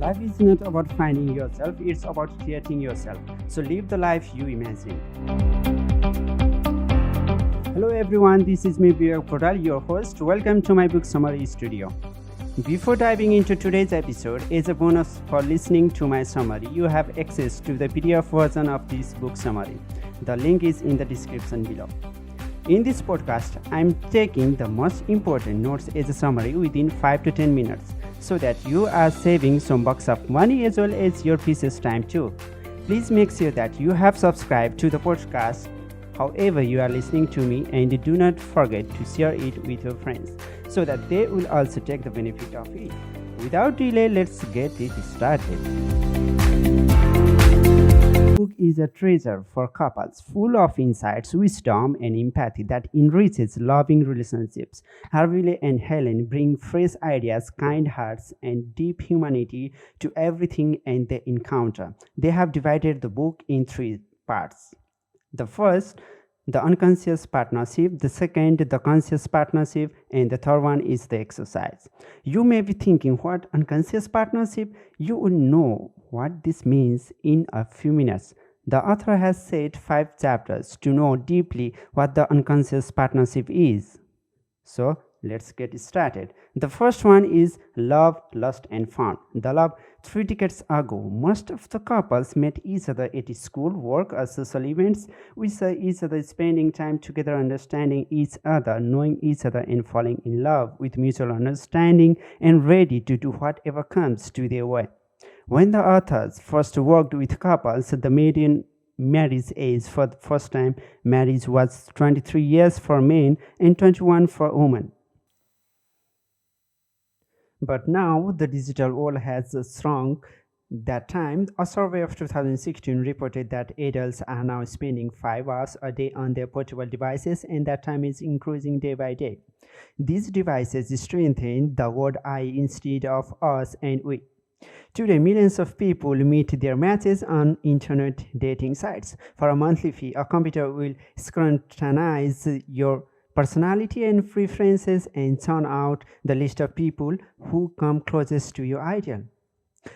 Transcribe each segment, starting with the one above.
Life is not about finding yourself, it's about creating yourself. So live the life you imagine. Hello everyone, this is me Vibek Paudyal, your host. Welcome to my book summary studio. Before diving into today's episode, as a bonus for listening to my summary, you have access to the PDF version of this book summary. The link is in the description below. In this podcast, I'm taking the most important notes as a summary within 5 to 10 minutes so that you are saving some bucks of money as well as your precious time too. Please make sure that you have subscribed to the podcast however you are listening to me, and do not forget to share it with your friends so that they will also take the benefit of it. Without delay, let's get it started. The book is a treasure for couples, full of insights, wisdom, and empathy that enriches loving relationships. Harville and Helen bring fresh ideas, kind hearts, and deep humanity to everything and they encounter. They have divided the book in 3 parts. The first, the unconscious partnership, the second, the conscious partnership, and the third one is the exercise. You may be thinking, what unconscious partnership? You will know what this means in a few minutes. The author has said 5 chapters to know deeply what the unconscious partnership is. So, let's get started. The first one is love, lust, and fun. The love. 3 decades ago, most of the couples met each other at school, work, or social events. We saw each other spending time together, understanding each other, knowing each other, and falling in love with mutual understanding and ready to do whatever comes to their way. When the authors first worked with couples, the median marriage age for the first time marriage was 23 years for men and 21 for women. But now the digital world has shrunk that time. A survey of 2016 reported that adults are now spending 5 hours a day on their portable devices, and that time is increasing day by day. These devices strengthen the word I instead of us and we. Today, millions of people meet their matches on internet dating sites. For a monthly fee, a computer will scrutinize your personality and preferences and churn out the list of people who come closest to your ideal.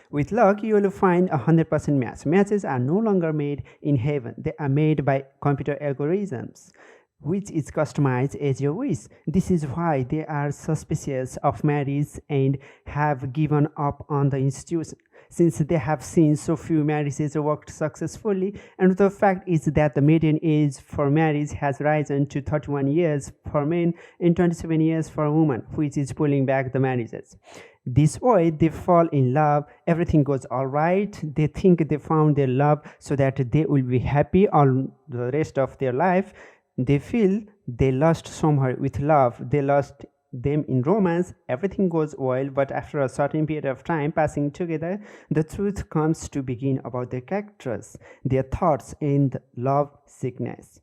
With luck, you will find 100% match. Matches are no longer made in heaven, they are made by computer algorithms, which is customized as you wish. This is why they are suspicious of marriage and have given up on the institution, since they have seen so few marriages worked successfully. And the fact is that the median age for marriage has risen to 31 years for men and 27 years for women, which is pulling back the marriages. This way, they fall in love, everything goes all right, they think they found their love so that they will be happy all the rest of their life. They feel they lost somewhere with love, they lost them in romance, everything goes well, but after a certain period of time passing together, the truth comes to begin about their characters, their thoughts, and love sickness.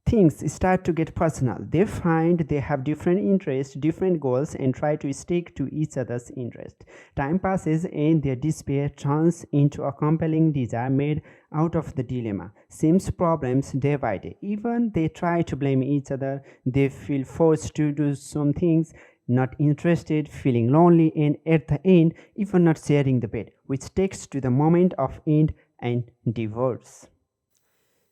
Things start to get personal. They find they have different interests, different goals, and try to stick to each other's interest. Time passes and their despair turns into a compelling desire made out of the dilemma. Seems problems day by day. Even they try to blame each other, they feel forced to do some things, not interested, feeling lonely, and at the end, even not sharing the bed, which takes to the moment of end and divorce.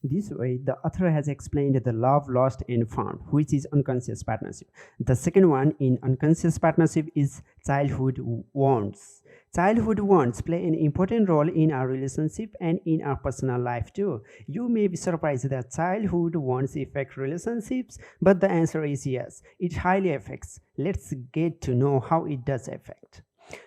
This way, the author has explained the love, lust, and fun, which is unconscious partnership. The second one in unconscious partnership is childhood wants. Childhood wants play an important role in our relationship and in our personal life too. You may be surprised that childhood wants affect relationships, but the answer is yes, it highly affects. Let's get to know how it does affect.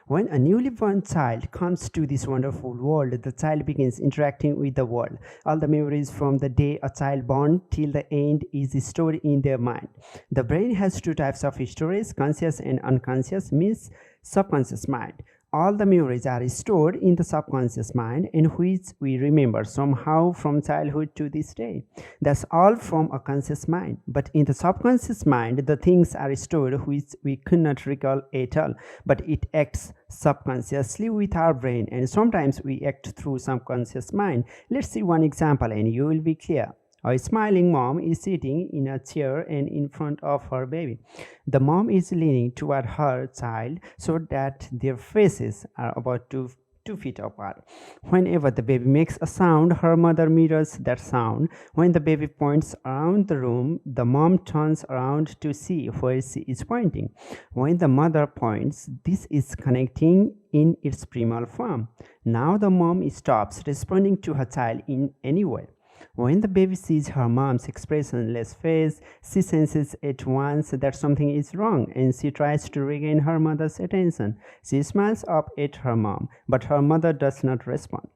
When a newly born child comes to this wonderful world, the child begins interacting with the world. All the memories from the day a child born till the end is stored in their mind. The brain has 2 types of storage, conscious and unconscious, means subconscious mind. All the memories are stored in the subconscious mind, in which we remember somehow from childhood to this day. That's all from a conscious mind. But in the subconscious mind, the things are stored which we could not recall at all. But it acts subconsciously with our brain, and sometimes we act through subconscious mind. Let's see one example and you will be clear. A smiling mom is sitting in a chair and in front of her baby. The mom is leaning toward her child so that their faces are about to 2 feet apart. Whenever the baby makes a sound, her mother mirrors that sound. When the baby points around the room, the mom turns around to see where she is pointing. When the mother points, this is connecting in its primal form. Now the mom stops responding to her child in any way. When the baby sees her mom's expressionless face, she senses at once that something is wrong and she tries to regain her mother's attention. She smiles up at her mom, but her mother does not respond.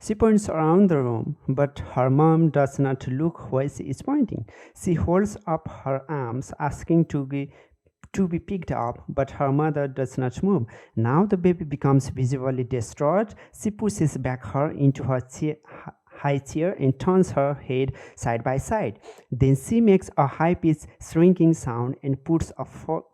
She points around the room, but her mom does not look where she is pointing. She holds up her arms, asking to be picked up, but her mother does not move. Now the baby becomes visibly distraught. She pushes back her into her high chair and turns her head side by side. Then she makes a high-pitched shrinking sound and puts a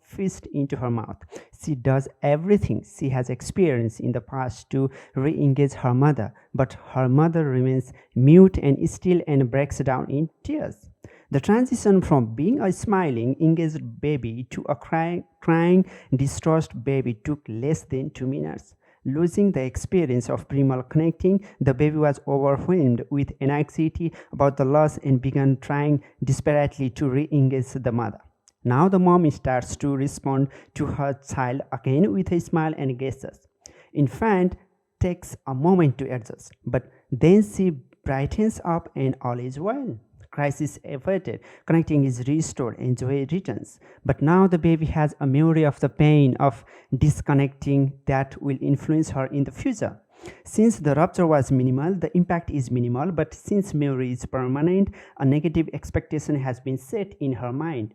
fist into her mouth. She does everything she has experienced in the past to re-engage her mother, but her mother remains mute and still and breaks down in tears. The transition from being a smiling, engaged baby to a crying, distressed baby took less than 2 minutes. Losing the experience of primal connecting, the baby was overwhelmed with anxiety about the loss and began trying desperately to re-engage the mother. Now the mom starts to respond to her child again with a smile and gestures. Infant takes a moment to adjust, but then she brightens up and all is well. Crisis averted, connecting is restored, and joy returns. But now the baby has a memory of the pain of disconnecting that will influence her in the future. Since the rupture was minimal, the impact is minimal, but since memory is permanent, a negative expectation has been set in her mind.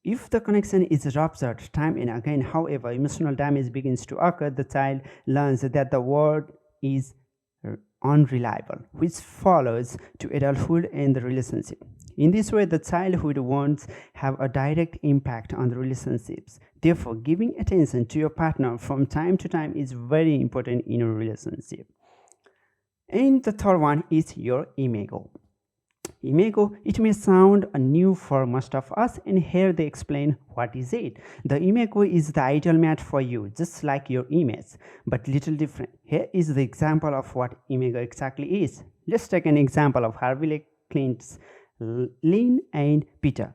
If the connection is ruptured time and again, however, emotional damage begins to occur, the child learns that the world is unreliable, which follows to adulthood and the relationship. In this way, the childhood wounds have a direct impact on the relationships. Therefore, giving attention to your partner from time to time is very important in a relationship. And the third one is your IMAGO. IMAGO, it may sound new for most of us, and here they explain what is it. The IMAGO is the ideal match for you, just like your image, but little different. Here is the example of what IMAGO exactly is. Let's take an example of Harville Hendrix Lynn and Peter.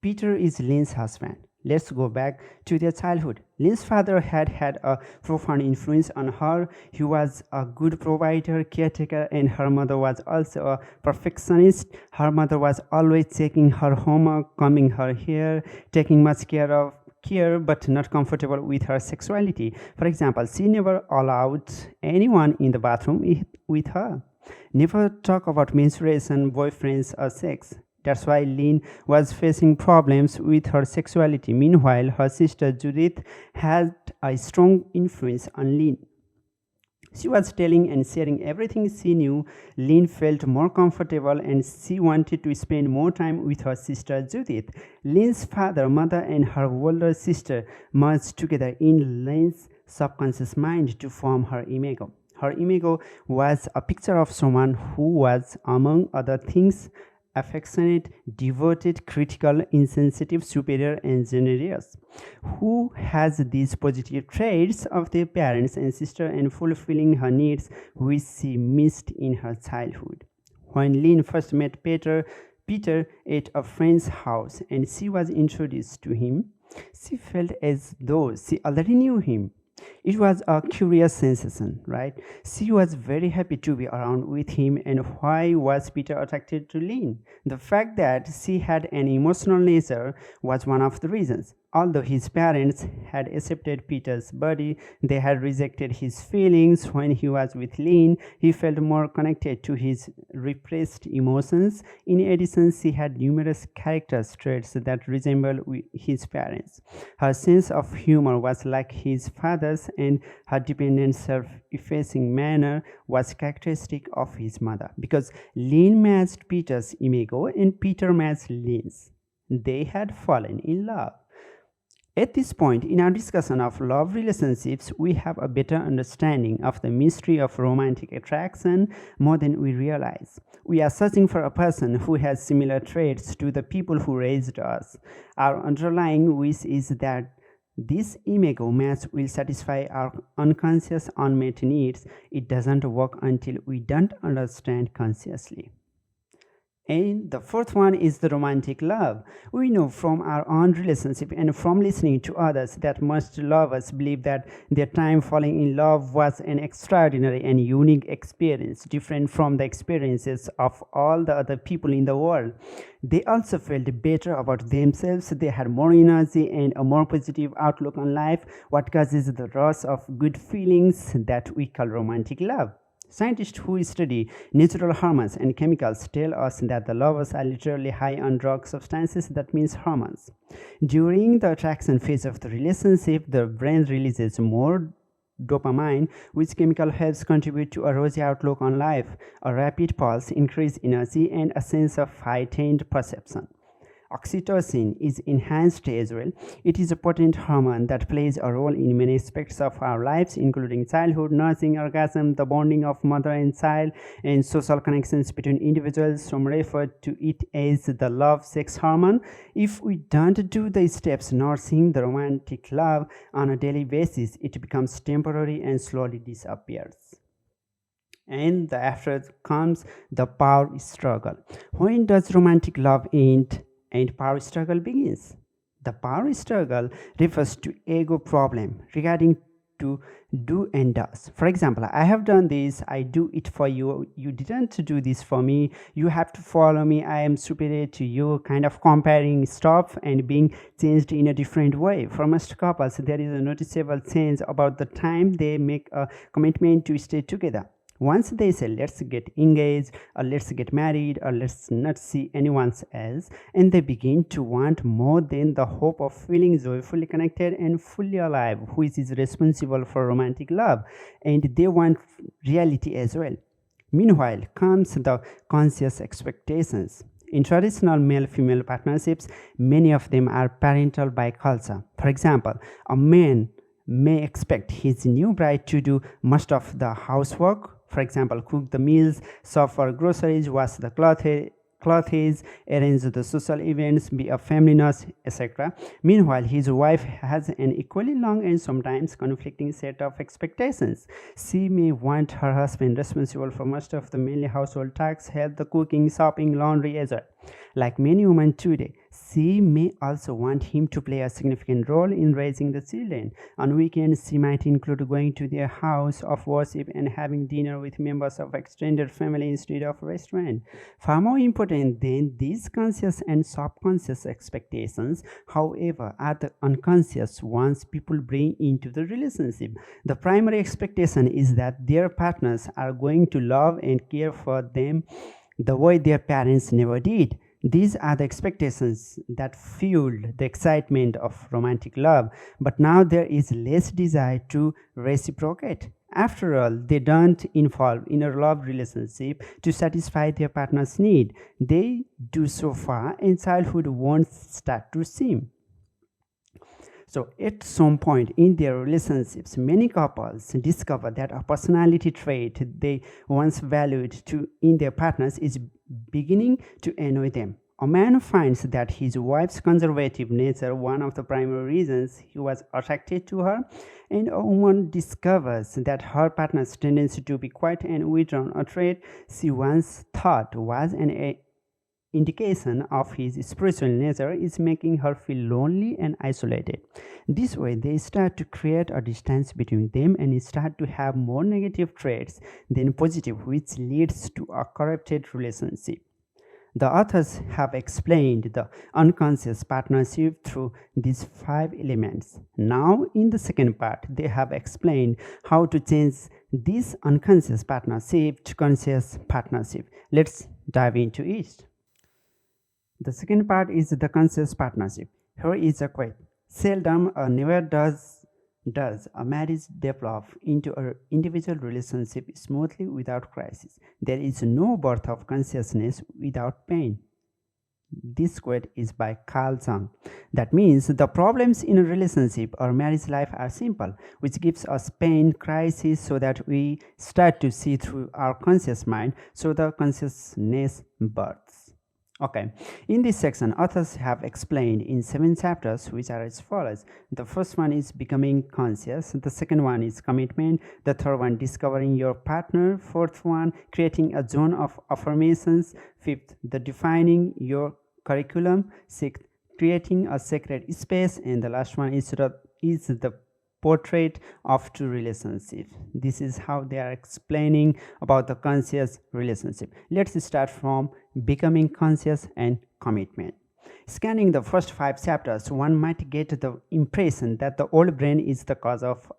Peter is Lynn's husband. Let's go back to their childhood. Lynn's father had had a profound influence on her. He was a good provider, caretaker, and her mother was also a perfectionist. Her mother was always checking her homework, combing her hair, taking much care but not comfortable with her sexuality. For example, she never allowed anyone in the bathroom with her. Never talk about menstruation, boyfriends, or sex. That's why Lynn was facing problems with her sexuality. Meanwhile, her sister Judith had a strong influence on Lynn. She was telling and sharing everything she knew. Lynn felt more comfortable and she wanted to spend more time with her sister Judith. Lynn's father, mother, and her older sister merged together in Lynn's subconscious mind to form her IMAGO. Her IMAGO was a picture of someone who was, among other things, affectionate, devoted, critical, insensitive, superior, and generous, who has these positive traits of their parents and sister and fulfilling her needs which she missed in her childhood. When Lynn first met Peter at a friend's house and she was introduced to him, she felt as though she already knew him. It was a curious sensation, right? She was very happy to be around with him. And why was Peter attracted to Lynn? The fact that she had an emotional nature was one of the reasons. Although his parents had accepted Peter's body, they had rejected his feelings. When he was with Lynn, he felt more connected to his repressed emotions. In addition, she had numerous character traits that resembled his parents. Her sense of humor was like his father's, and her dependent, self-effacing manner was characteristic of his mother. Because Lynn matched Peter's IMAGO and Peter matched Lynn's, they had fallen in love. At this point in our discussion of love relationships, we have a better understanding of the mystery of romantic attraction more than we realize. We are searching for a person who has similar traits to the people who raised us. Our underlying wish is that This imago match will satisfy our unconscious unmet needs. It doesn't work until we don't understand consciously. And the fourth one is the romantic love. We know from our own relationship and from listening to others that most lovers believe that their time falling in love was an extraordinary and unique experience, different from the experiences of all the other people in the world. They also felt better about themselves, they had more energy and a more positive outlook on life, what causes the rush of good feelings that we call romantic love. Scientists who study natural hormones and chemicals tell us that the lovers are literally high on drug substances, that means hormones. During the attraction phase of the relationship, the brain releases more dopamine, which chemical helps contribute to a rosy outlook on life, a rapid pulse, increased energy, and a sense of heightened perception. Oxytocin is enhanced as well. It is a potent hormone that plays a role in many aspects of our lives, including childhood, nursing, orgasm, the bonding of mother and child, and social connections between individuals. Some refer to it as the love sex hormone. If we don't do the steps nursing the romantic love on a daily basis, it becomes temporary and slowly disappears. And after comes the power struggle. When does romantic love end and power struggle begins? The power struggle refers to ego problem regarding to do and does. For example, I have done this, I do it for you, you didn't do this for me, you have to follow me, I am superior to you, kind of comparing stuff and being changed in a different way. For most couples, there is a noticeable change about the time they make a commitment to stay together. Once they say let's get engaged or let's get married or let's not see anyone else, and they begin to want more than the hope of feeling joyfully connected and fully alive, which is responsible for romantic love, and they want reality as well. Meanwhile comes the conscious expectations. In traditional male female partnerships, many of them are parental by culture. For example, a man may expect his new bride to do most of the housework, for example, cook the meals, shop for groceries, wash the clothes, arrange the social events, be a family nurse, etc. Meanwhile, his wife has an equally long and sometimes conflicting set of expectations. She may want her husband responsible for most of the mainly household tasks, help the cooking, shopping, laundry, as well. Like many women today, she may also want him to play a significant role in raising the children. On weekends, she might include going to their house of worship and having dinner with members of extended family instead of a restaurant. Far more important than these conscious and subconscious expectations, however, are the unconscious ones people bring into the relationship. The primary expectation is that their partners are going to love and care for them the way their parents never did. These are the expectations that fueled the excitement of romantic love, but now there is less desire to reciprocate. After all, they don't involve in a love relationship to satisfy their partner's need. They do so far, and childhood won't start to seem. So, at some point in their relationships, many couples discover that a personality trait they once valued in their partners is beginning to annoy them. A man finds that his wife's conservative nature one of the primary reasons he was attracted to her, and a woman discovers that her partner's tendency to be quiet and withdrawn, a trait she once thought was an indication of his spiritual nature, is making her feel lonely and isolated. This way, they start to create a distance between them and start to have more negative traits than positive, which leads to a corrupted relationship. The authors have explained the unconscious partnership through these five elements. Now, in the second part, they have explained how to change this unconscious partnership to conscious partnership. Let's dive into it. The second part is the conscious partnership. Here is a quote. Seldom or never does a marriage develop into an individual relationship smoothly without crisis. There is no birth of consciousness without pain. This quote is by Carl Jung. That means the problems in a relationship or marriage life are simple, which gives us pain, crisis, so that we start to see through our conscious mind, so the consciousness births. Okay, in this section, authors have explained in 7 chapters, which are as follows. The first one is becoming conscious, the second one is commitment, the third one, discovering your partner, fourth one, creating a zone of affirmations, fifth, the defining your curriculum, sixth, creating a sacred space, and the last one is the portrait of true relationship. This is how they are explaining about the conscious relationship. Let's start from becoming conscious and commitment. Scanning the first 5 chapters, one might get the impression that the old brain is the cause of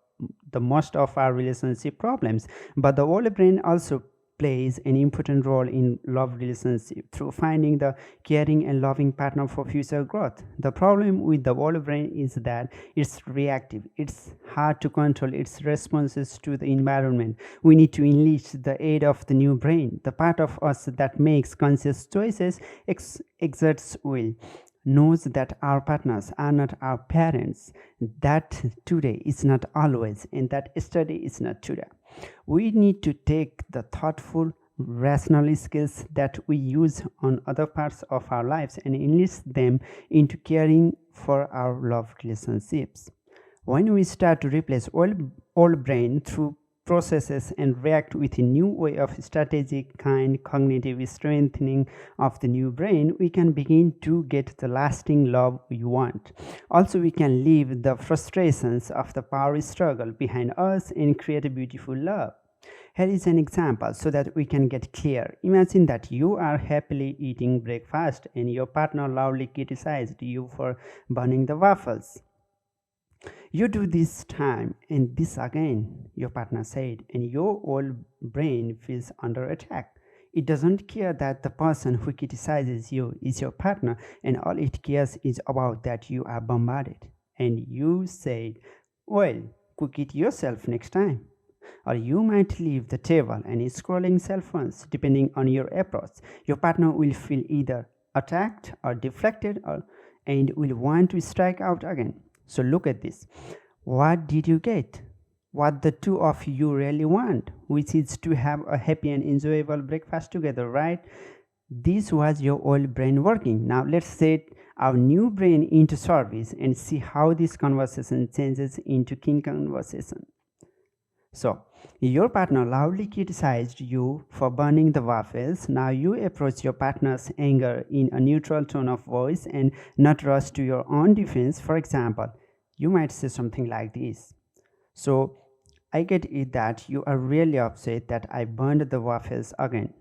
the most of our relationship problems, but the old brain also plays an important role in love relationship through finding the caring and loving partner for future growth. The problem with the old brain is that it's reactive. It's hard to control its responses to the environment. We need to enlist the aid of the new brain, the part of us that makes conscious choices, exerts will, knows that our partners are not our parents, that today is not always, and that yesterday is not today. We need to take the thoughtful, rational skills that we use on other parts of our lives and enlist them into caring for our love relationships. When we start to replace old brain through processes and react with a new way of strategic kind cognitive strengthening of the new brain, we can begin to get the lasting love we want. Also, we can leave the frustrations of the power struggle behind us and create a beautiful love. Here is an example so that we can get clear. Imagine that you are happily eating breakfast and your partner loudly criticized you for burning the waffles. You do this time and this again, your partner said, and your old brain feels under attack. It doesn't care that the person who criticizes you is your partner, and all it cares is about that you are bombarded. And you said, well, cook it yourself next time. Or you might leave the table and is scrolling cell phones, depending on your approach. Your partner will feel either attacked or deflected and will want to strike out again. So look at this. What did you get? What the two of you really want, which is to have a happy and enjoyable breakfast together, right? This was your old brain working. Now let's set our new brain into service and see how this conversation changes into king conversation. So, your partner loudly criticized you for burning the waffles. Now you approach your partner's anger in a neutral tone of voice and not rush to your own defense. For example, you might say something like this. So, I get it that you are really upset that I burned the waffles again.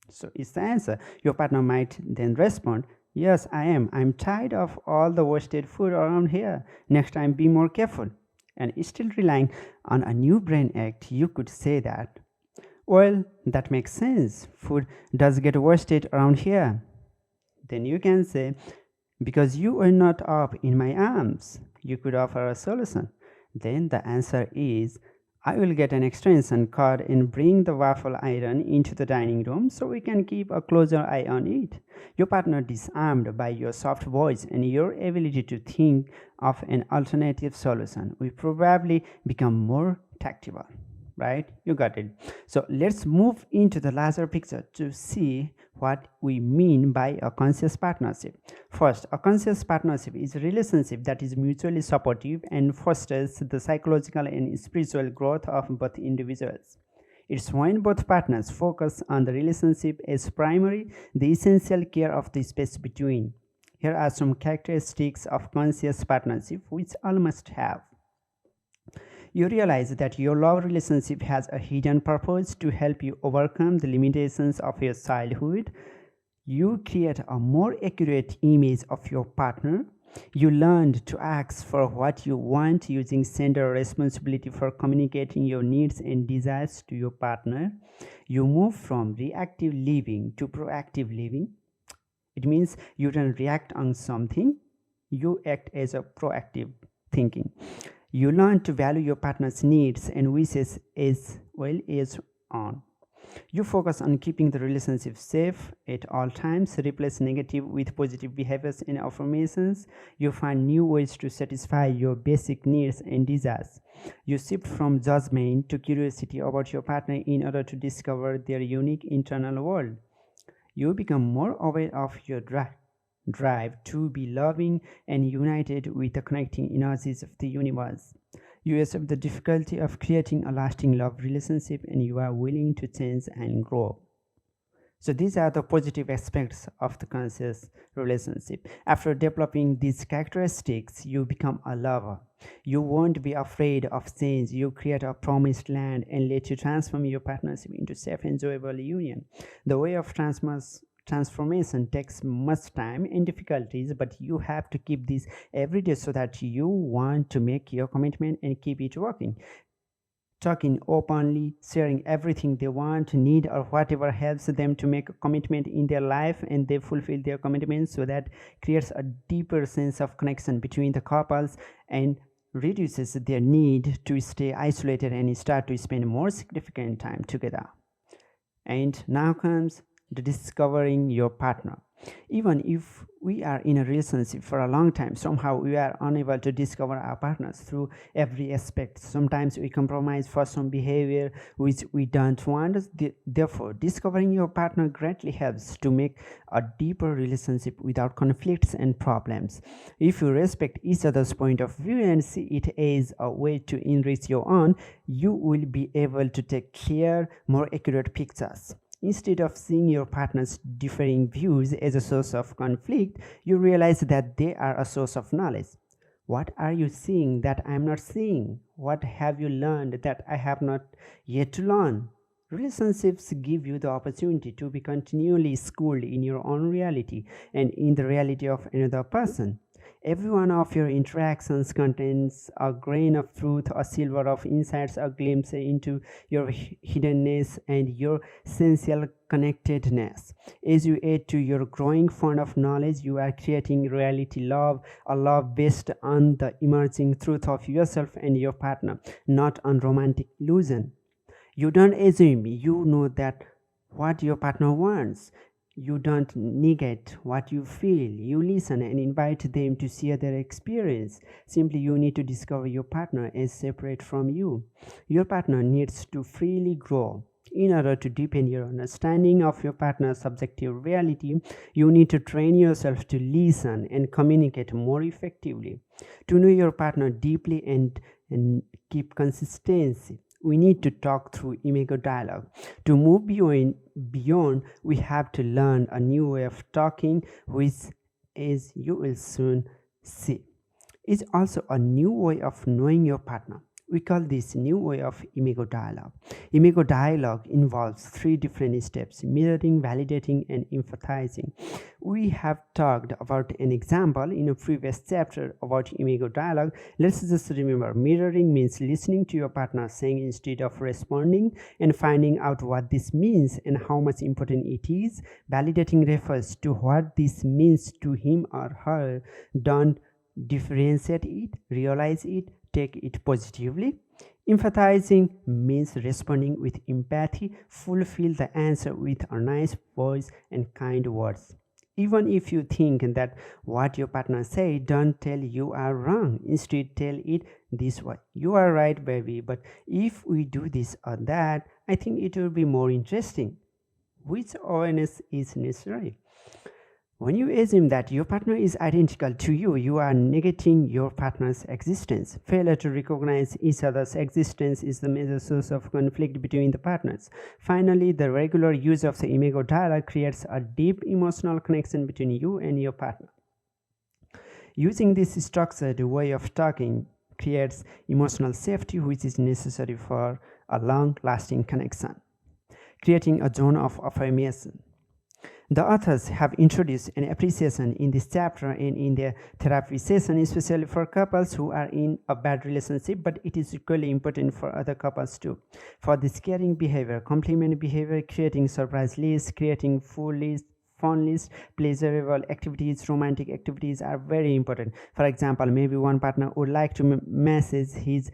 So, it's the answer. Your partner might then respond, yes, I am. I'm tired of all the wasted food around here. Next time, be more careful. And still relying on a new brain act, you could say that, well, that makes sense. Food does get wasted around here. Then you can say, because you were not up in my arms, you could offer a solution. Then the answer is, I will get an extension cord and bring the waffle iron into the dining room so we can keep a closer eye on it. Your partner, disarmed by your soft voice and your ability to think of an alternative solution, will probably become more tactile. Right? You got it. So let's move into the larger picture to see what we mean by a conscious partnership. First, a conscious partnership is a relationship that is mutually supportive and fosters the psychological and spiritual growth of both individuals. It's when both partners focus on the relationship as primary, the essential care of the space between. Here are some characteristics of conscious partnership which all must have. You realize that your love relationship has a hidden purpose to help you overcome the limitations of your childhood. You create a more accurate image of your partner. You learned to ask for what you want using gender responsibility for communicating your needs and desires to your partner. You move from reactive living to proactive living. It means you don't react on something, you act as a proactive thinking. You learn to value your partner's needs and wishes as well as on. You focus on keeping the relationship safe at all times, replace negative with positive behaviors and affirmations. You find new ways to satisfy your basic needs and desires. You shift from judgment to curiosity about your partner in order to discover their unique internal world. You become more aware of your drive to be loving and united with the connecting energies of the universe. You accept the difficulty of creating a lasting love relationship and you are willing to change and grow. So these are the positive aspects of the conscious relationship. After developing these characteristics, you become a lover. You won't be afraid of change. You create a promised land and let you transform your partnership into safe, enjoyable union. The way of transformation takes much time and difficulties, but you have to keep this every day so that you want to make your commitment and keep it working. Talking openly, sharing everything they want, need, or whatever helps them to make a commitment in their life and they fulfill their commitments, so that creates a deeper sense of connection between the couples and reduces their need to stay isolated and start to spend more significant time together. And now comes the discovering your partner. Even if we are in a relationship for a long time, somehow we are unable to discover our partners through every aspect. Sometimes we compromise for some behavior which we don't want. Therefore, discovering your partner greatly helps to make a deeper relationship without conflicts and problems. If you respect each other's point of view and see it as a way to enrich your own, you will be able to take clear, more accurate pictures. Instead of seeing your partner's differing views as a source of conflict, you realize that they are a source of knowledge. What are you seeing that I am not seeing? What have you learned that I have not yet to learn? Relationships give you the opportunity to be continually schooled in your own reality and in the reality of another person. Every one of your interactions contains a grain of truth, a silver of insights, a glimpse into your hiddenness and your essential connectedness. As you add to your growing fund of knowledge, you are creating reality love, a love based on the emerging truth of yourself and your partner, not on romantic illusion. You don't assume, you know that what your partner wants. You don't negate what you feel. You listen and invite them to share their experience. Simply, you need to discover your partner as separate from you. Your partner needs to freely grow. In order to deepen your understanding of your partner's subjective reality, you need to train yourself to listen and communicate more effectively. To know your partner deeply and keep consistency, we need to talk through IMAGO dialogue. To move beyond, we have to learn a new way of talking, which, as you will soon see, is also a new way of knowing your partner. We call this new way of IMAGO dialogue. IMAGO dialogue involves three different steps: mirroring, validating, and empathizing. We have talked about an example in a previous chapter about IMAGO dialogue. Let's just remember, mirroring means listening to your partner saying instead of responding and finding out what this means and how much important it is. Validating refers to what this means to him or her. Don't differentiate it, realize it, take it positively. Empathizing means responding with empathy, fulfill the answer with a nice voice and kind words. Even if you think that what your partner said, don't tell you are wrong. Instead, tell it this way: you are right, baby, but if we do this or that, I think it will be more interesting. Which awareness is necessary? When you assume that your partner is identical to you, you are negating your partner's existence. Failure to recognize each other's existence is the major source of conflict between the partners. Finally, the regular use of the IMAGO dialogue creates a deep emotional connection between you and your partner. Using this structured way of talking creates emotional safety, which is necessary for a long-lasting connection. Creating a zone of affirmation. The authors have introduced an appreciation in this chapter and in their therapy session, especially for couples who are in a bad relationship, but it is equally important for other couples too. For this caring behavior, compliment behavior, creating surprise lists, creating full lists, fun list, pleasurable activities, romantic activities are very important. For example, maybe one partner would like to massage his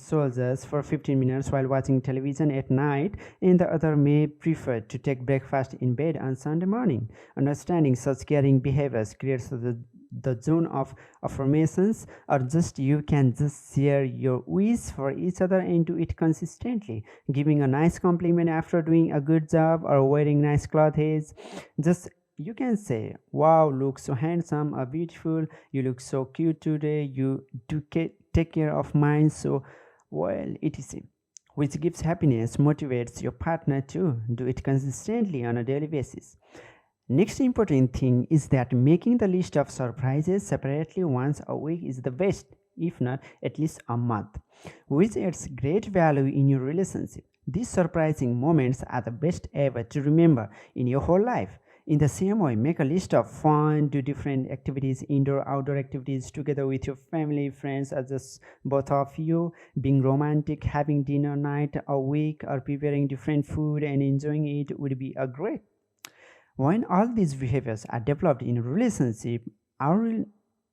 shoulders for 15 minutes while watching television at night, and the other may prefer to take breakfast in bed on Sunday morning. Understanding such caring behaviors creates the the zone of affirmations, or just you can just share your wish for each other and do it consistently. Giving a nice compliment after doing a good job or wearing nice clothes. Just you can say, wow, look so handsome or beautiful, you look so cute today, you do take care of mine so well, etc, which gives happiness, motivates your partner to do it consistently on a daily basis. Next important thing is that making the list of surprises separately once a week is the best, if not at least a month, which adds great value in your relationship. These surprising moments are the best ever to remember in your whole life. In the same way, make a list of fun, do different activities, indoor, outdoor activities together with your family, friends, or just both of you. Being romantic, having dinner night a week, or preparing different food and enjoying it would be a great. When all these behaviors are developed in a relationship, our,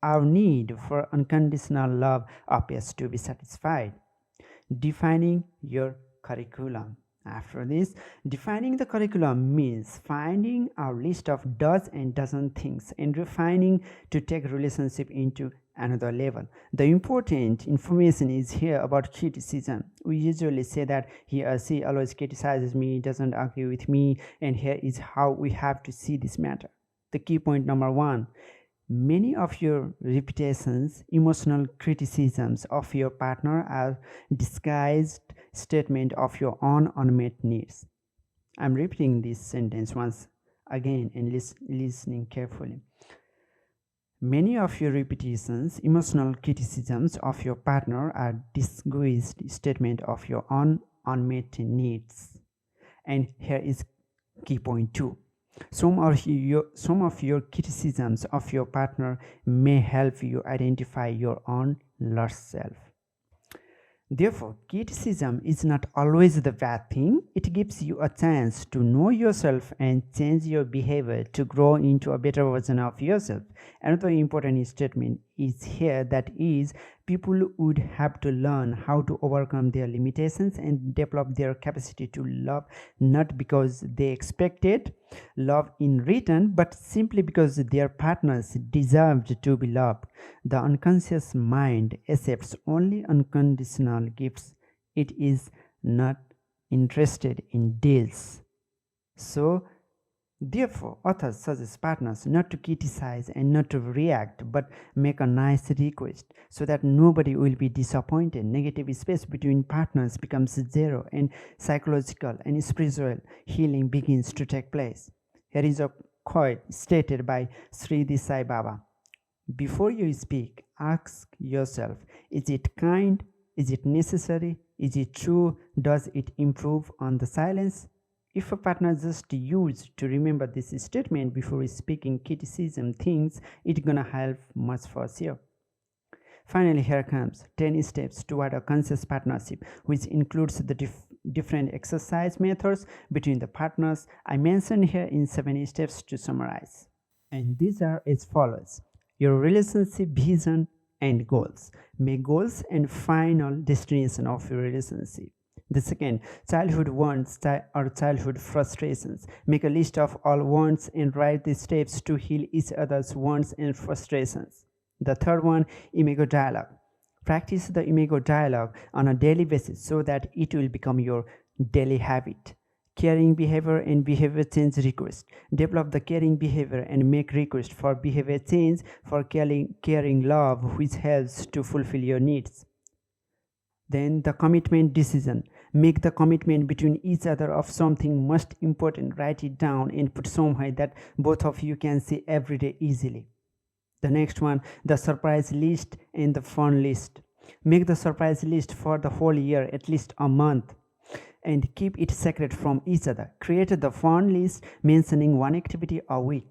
our need for unconditional love appears to be satisfied. Defining your curriculum. After this, defining the curriculum means finding our list of does and doesn't things and refining to take relationship into another level. The important information is here about criticism. We usually say that he or she always criticizes me, doesn't agree with me, and here is how we have to see this matter. The key point number one: many of your repetitions, emotional criticisms of your partner are disguised statement of your own unmet needs. I'm repeating this sentence once again and listening carefully. Many of your repetitions, emotional criticisms of your partner are disguised statement of your own unmet needs. And here is key point 2. Some of your criticisms of your partner may help you identify your own lost self. Therefore, criticism is not always the bad thing. It gives you a chance to know yourself and change your behavior to grow into a better version of yourself. Another important statement is here, that is, people would have to learn how to overcome their limitations and develop their capacity to love, not because they expected love in return, but simply because their partners deserved to be loved. The unconscious mind accepts only unconditional gifts. It is not interested in deals. So, therefore, authors suggest partners not to criticize and not to react, but make a nice request so that nobody will be disappointed. Negative space between partners becomes zero, and psychological and spiritual healing begins to take place. Here is a quote stated by Sri Desai Baba. Before you speak, ask yourself, is it kind? Is it necessary? Is it true? Does it improve on the silence? If a partner just used to remember this statement before speaking criticism things, it's gonna help much for sure. Finally, here comes 10 steps toward a conscious partnership, which includes the different exercise methods between the partners. I mentioned here in 7 steps to summarize. And these are as follows: your relationship vision and goals. Make goals and final destination of your relationship. The second, childhood wants or childhood frustrations. Make a list of all wants and write the steps to heal each other's wants and frustrations. The third one, IMAGO dialogue. Practice the IMAGO dialogue on a daily basis so that it will become your daily habit. Caring behavior and behavior change request. Develop the caring behavior and make request for behavior change for caring love, which helps to fulfill your needs. Then the commitment decision. Make the commitment between each other of something most important. Write it down and put somewhere that both of you can see every day easily. The next one, the surprise list and the fun list. Make the surprise list for the whole year, at least a month, and keep it separate from each other. Create the fun list mentioning one activity a week.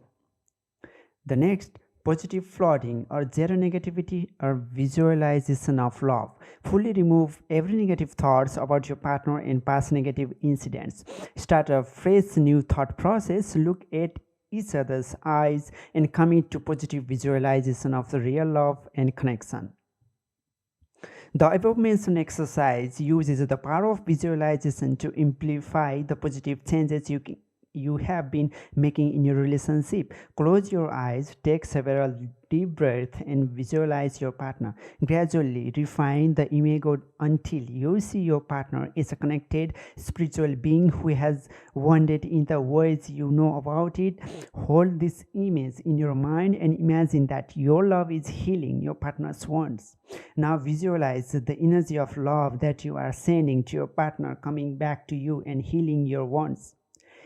The next, positive flooding or zero negativity or visualization of love. Fully remove every negative thoughts about your partner and past negative incidents. Start a fresh new thought process. Look at each other's eyes and commit to positive visualization of the real love and connection. The above mentioned exercise uses the power of visualization to amplify the positive changes you you have been making in your relationship. Close your eyes, take several deep breaths, and visualize your partner. Gradually refine the IMAGO until you see your partner is a connected spiritual being who has wandered in the ways you know about it. Hold this image in your mind and imagine that your love is healing your partner's wounds. Now visualize the energy of love that you are sending to your partner coming back to you and healing your wounds.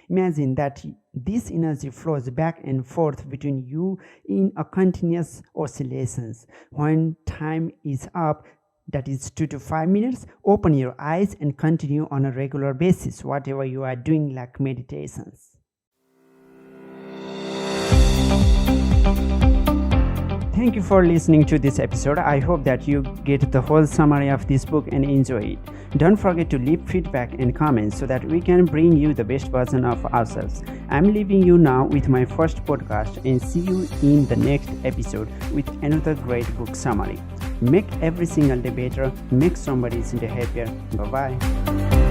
Imagine that this energy flows back and forth between you in a continuous oscillations. When time is up, that is 2 to 5 minutes, open your eyes and continue on a regular basis, whatever you are doing, like meditations. Thank you for listening to this episode. I hope that you get the whole summary of this book and enjoy it. Don't forget to leave feedback and comments so that we can bring you the best version of ourselves. I'm leaving you now with my first podcast and see you in the next episode with another great book summary. Make every single day better, make somebody's day happier. Bye-bye.